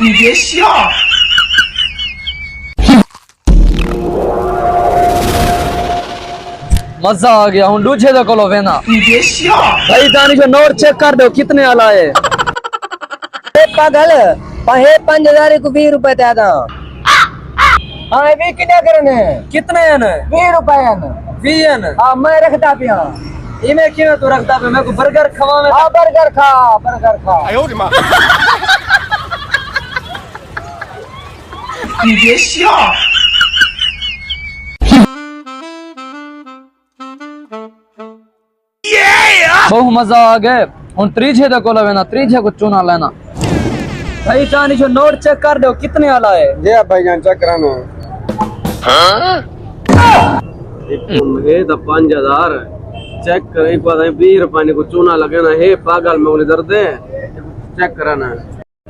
你别笑。मजा आ गया हूँ दूसरे दे कोलो वेना 你别笑。 भाई जानी जो नोट चेक कर दो कितने वाला है पागल पहे 5000 को 20 रुपए दे दा हाँ ये कितना करने कितने हैं न 20 रुपए न 20 हैं हाँ मैं रखता पिया इमे क्यों तू रखता पे मैं को बर्गर खवा में हाँ बर्गर खा 哎呦我的妈！你别笑。 बहुत मजा आ गए हूँ त्रीछे दे कोलो वेना त्रीछे को चूना लेना भाई जानी जो नोट चेक कर दो कितने वाला है ये भाईजान चेक कराना ये तो 5000 चेक कर एक बार 20 रुपए को चूना लगे ना हे पागल में उधर दे चेक कराना